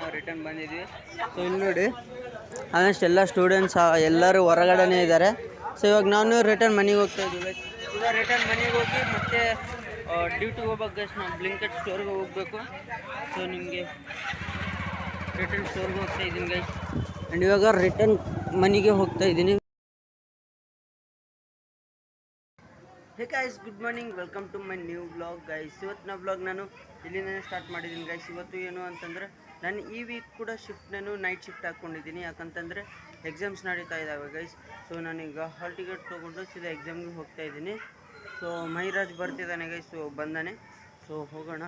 ನಾವು ರಿಟರ್ನ್ ಬಂದಿದ್ವಿ. ಸೊ ಇಲ್ಲಿ ನೋಡಿ ಆಲ್ಮೋಸ್ಟ್ ಎಲ್ಲ ಸ್ಟೂಡೆಂಟ್ಸ್ ಎಲ್ಲರೂ ಹೊರಗಡೆನೇ ಇದ್ದಾರೆ. ಸೊ ಇವಾಗ ನಾನು ರಿಟರ್ನ್ ಮನೆಗೆ ಹೋಗ್ತಾ ಇದ್ದೀವಿ. ಇವಾಗ ರಿಟರ್ನ್ ಮನೆಗೆ ಹೋಗಿ ಮತ್ತೆ ಡ್ಯೂಟಿಗೆ ಹೋಗ್ಬೇಕು ಗೈಸ್. ನಾವು ಬ್ಲಿಂಕೆಟ್ ಸ್ಟೋರ್ಗೆ ಹೋಗಬೇಕು. ಸೊ ನಿಮಗೆ ರಿಟರ್ನ್ ಸ್ಟೋರ್ಗೆ ಹೋಗ್ತಾ ಇದ್ದೀನಿ ಗೈಸ್. ಆ್ಯಂಡ್ ಇವಾಗ ರಿಟರ್ನ್ ಮನೆಗೆ ಹೋಗ್ತಾ ಇದ್ದೀನಿ. Hey guys, good morning, welcome to my new blog guys. ಇವತ್ತಿನ ಬ್ಲಾಗ್ ನಾನು ಇಲ್ಲಿಂದನೇ ಸ್ಟಾರ್ಟ್ ಮಾಡಿದ್ದೀನಿ ಗೈಸ್. ಇವತ್ತು ಏನು ಅಂತಂದರೆ ನಾನು ಈ ವೀಕ್ ಕೂಡ ನಾನು ನೈಟ್ ಶಿಫ್ಟ್ ಹಾಕ್ಕೊಂಡಿದ್ದೀನಿ. ಯಾಕಂತಂದರೆ ಎಕ್ಸಾಮ್ಸ್ ನಡೀತಾ ಇದ್ದಾವೆ ಗೈಸ್. ಸೊ ನಾನೀಗ ಹಾಲ್ ಟಿಕೆಟ್ ತೊಗೊಂಡು ಸೀದಾ ಎಕ್ಸಾಮ್ಗೆ ಹೋಗ್ತಾ ಇದ್ದೀನಿ. ಸೊ ಮೈರಾಜ್ ಬರ್ತಿದ್ದಾನೆ ಗೈಸ್. ಸೊ ಬಂದಾನೆ. ಸೊ ಹೋಗೋಣ.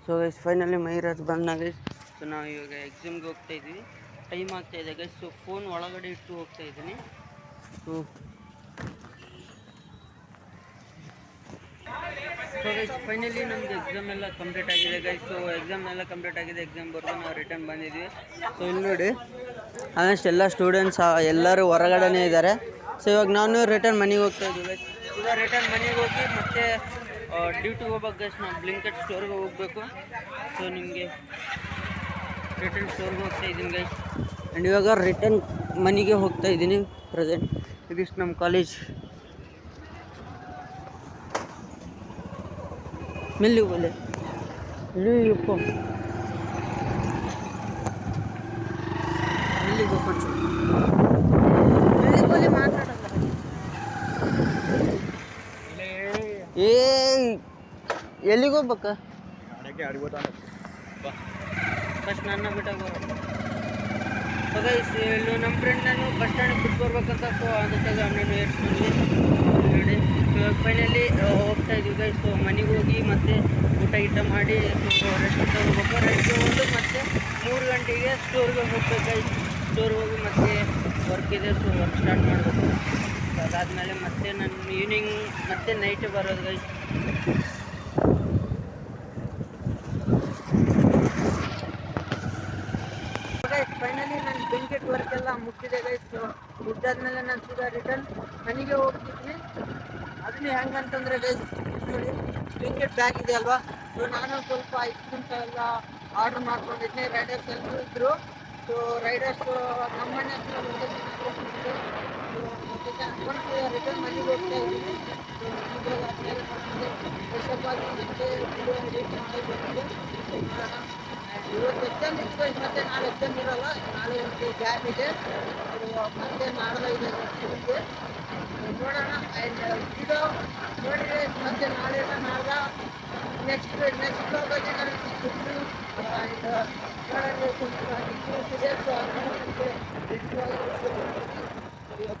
ಸೊ ಗೈಸ್ ಫೈನಲಿ ಮೈರಾಜ್ ಬಂದ ಗೈಸ್. ಸೊ ನಾವು ಇವಾಗ ಎಕ್ಸಾಮ್ಗೆ ಹೋಗ್ತಾ ಇದ್ದೀವಿ. ಟೈಮ್ ಆಗ್ತಾ ಇದೆ ಗೈಸ್. ಸೊ ಫೋನ್ ಒಳಗಡೆ ಇಟ್ಟು ಹೋಗ್ತಾ ಇದ್ದೀನಿ. ಸೊ ಗೈಸ್ ಫೈನಲಿ ನಮ್ದು ಎಕ್ಸಾಮ್ ಎಲ್ಲ ಕಂಪ್ಲೀಟ್ ಆಗಿದೆ ಗೈಸ್. ಸೊ ಎಕ್ಸಾಮ್ ಎಲ್ಲ ಕಂಪ್ಲೀಟ್ ಆಗಿದೆ. ಎಕ್ಸಾಮ್ ಬರೆದು ನಾವು ರಿಟರ್ನ್ ಬಂದಿದ್ವಿ. ಸೊ ಇಲ್ಲಿ ನೋಡಿ ಆಲ್ಮೋಸ್ಟ್ ಎಲ್ಲ ಸ್ಟೂಡೆಂಟ್ಸ್ ಎಲ್ಲರೂ ಹೊರಗಡೆನೇ ಇದ್ದಾರೆ. ಸೊ ಇವಾಗ ನಾನು ರಿಟರ್ನ್ ಮನೆಗೆ ಹೋಗ್ತಾ ಇದ್ದೀವಿ ಗೈಸ್. ಇವಾಗ ರಿಟರ್ನ್ ಮನೆಗೆ ಹೋಗಿ ಮತ್ತೆ ಡ್ಯೂಟಿಗೆ ಹೋಗ್ಬೇಕು ಗೈಸ್. ನಾವು ಬ್ಲಿಂಕೆಟ್ ಸ್ಟೋರ್ಗೆ ಹೋಗಬೇಕು. ಸೊ ನಿಮಗೆ ರಿಟರ್ನ್ ಸ್ಟೋರ್ಗೆ ಹೋಗ್ತಾ ಇದ್ದೀನಿ ಗೈಸ್. ಆ್ಯಂಡ್ ಇವಾಗ ರಿಟರ್ನ್ ಮನೆಗೆ ಹೋಗ್ತಾ ಇದ್ದೀನಿ ಪ್ರೆಸೆಂಟ್. ಇದಿಷ್ಟು ನಮ್ಮ ಕಾಲೇಜ್. ಮೆಲ್ಲಿ ಬೋಲೆ ಇಲ್ಲಿಪ್ಪ ಮೆಲ್ಲಿಗೆ ಹೋಗ್ಕೊಂಡು ಮೆಲ್ಲಿ ಬೋಲೆ ಮಾತಾಡಲ್ಲ. ಏ ಎಲ್ಲಿಗೆ ಹೋಗ್ಬೇಕ? ಫಸ್ಟ್ ನನ್ನ ಬಿಟ್ಟಾಗ ಬರೋ. ಸೊ ಗೈಸ್ ಇಲ್ಲಿ ನಮ್ಮ ಫ್ರೆಂಡ್ ನಾನು ಬಸ್ ಸ್ಟ್ಯಾಂಡಿಗೆ ಬಿಟ್ಟು ಬರ್ಬೇಕಂತ. ಸೊ ಅದಕ್ಕಾಗಿ ಅವನನ್ನು ಏರ್ಸ್ಕೊಂಡ್ವಿ ನೋಡಿ. ಸೊ ಫೈನಲಿ ಹೋಗ್ತಾ ಇದ್ದೀವಿ ಗೈಸ್. ಸೊ ಮನೆಗೆ ಹೋಗಿ ಮತ್ತೆ ಊಟ ಮಾಡಿ ಸೊ ರೆಸ್ಟ್ ತೊಗೋಬೇಕು. ರೆಸ್ಟ್ ತೊಗೊಂಡು ಮತ್ತೆ 3 ಗಂಟೆಗೆ ಸ್ಟೋರ್ಗೆ ಹೋಗ್ಬೇಕು ಗೈಸ್. ಸ್ಟೋರ್ಗೆ ಹೋಗಿ ಮತ್ತೆ ವರ್ಕ್ ಇದೆ. ಸೊ ವರ್ಕ್ ಸ್ಟಾರ್ಟ್ ಮಾಡಬೇಕು. ಅದಾದಮೇಲೆ ಮತ್ತೆ ನಾನು ಈವ್ನಿಂಗ್ ಮತ್ತೆ ನೈಟ್ ಬರೋದು ಗೈಸ್. ಫೈನಲಿ ನನ್ನ ಬ್ಲಿಂಕೆಟ್ ವರ್ಕ್ ಎಲ್ಲ ಮುಗಿದಿದೆ ಗೈಸ್. ಮುಗಿದಾದ್ಮೇಲೆ ನಾನು ಸೀದಾ ರಿಟರ್ನ್ ಮನೆಗೆ ಹೋಗ್ತಿದ್ದೀನಿ. ಅದನ್ನೇ ಹೆಂಗಂತಂದರೆ ಗೈಸ್ ನೋಡಿ ಬ್ಲಿಂಕೆಟ್ ಬ್ಯಾಗ್ ಇದೆ ಅಲ್ವಾ. ಸೊ ನಾನು ಸ್ವಲ್ಪ ಐಸ್ ಕ್ರೀಮ್ಸ್ ಎಲ್ಲ ಆರ್ಡ್ರ್ ಮಾಡ್ಕೊಂಡಿದ್ದೀನಿ. ರೈಡರ್ಸ್ ಎಲ್ಲರೂ ಇದ್ದರು. ಸೊ ರೈಡರ್ಸ್ ನಮ್ಮ ಮನೆ ಹತ್ರ ಅನ್ಕೊಂಡು ರಿಟರ್ನ್ ಮನೆಗೆ ಹೋಗ್ತಾ ಇದ್ದೀನಿ. ಸೊ ಮತ್ತೆ ಇವತ್ತು ಎಕ್ಸಾಮ್ ಇತ್ತು ಮತ್ತೆ ನಾಳೆ ಎಕ್ಸಾಮ್ ಇರೋಲ್ಲ. ನಾಳೆ ಒಂದು ಗ್ಯಾಪ್ ಇದೆ. ಮತ್ತೆ ನಾಳೆ ಇದೆ ನೋಡೋಣ. ಆ್ಯಂಡ್ ಇದು ನೋಡಿದರೆ ಮತ್ತೆ ನಾಳೆ ನಾಡ್ದ ನೆಕ್ಸ್ಟ್ ಬ್ಲಾಗಲ್ಲಿ ನಾನು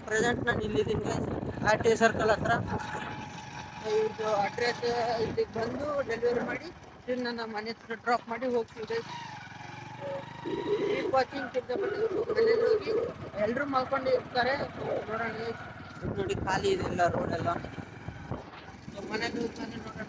ಪ್ರೆಸೆಂಟ್ ನಾನು ಇಲ್ಲಿದ್ದೀನಿ RTA ಸರ್ಕಲ್ ಹತ್ರ. ಇದು ಅಡ್ರೆಸ್ ಇಲ್ಲಿಗೆ ಬಂದು ಡೆಲಿವರಿ ಮಾಡಿ ನನ್ನ ಮನೆ ಹತ್ರ ಡ್ರಾಪ್ ಮಾಡಿ ಹೋಗ್ತಿದ್ದೆ. Keep watching. ಮನೇಲಿ ಹೋಗಿ ಎಲ್ಲರೂ ಮಲ್ಕೊಂಡು ಇರ್ತಾರೆ. ನೋಡೋಣ ನೋಡಿ ಖಾಲಿ ಇದೆಲ್ಲ ರೋಡೆಲ್ಲ. ಮನೆಗೆ ಹೋಗ್ತಾನೆ ನೋಡೋಣ.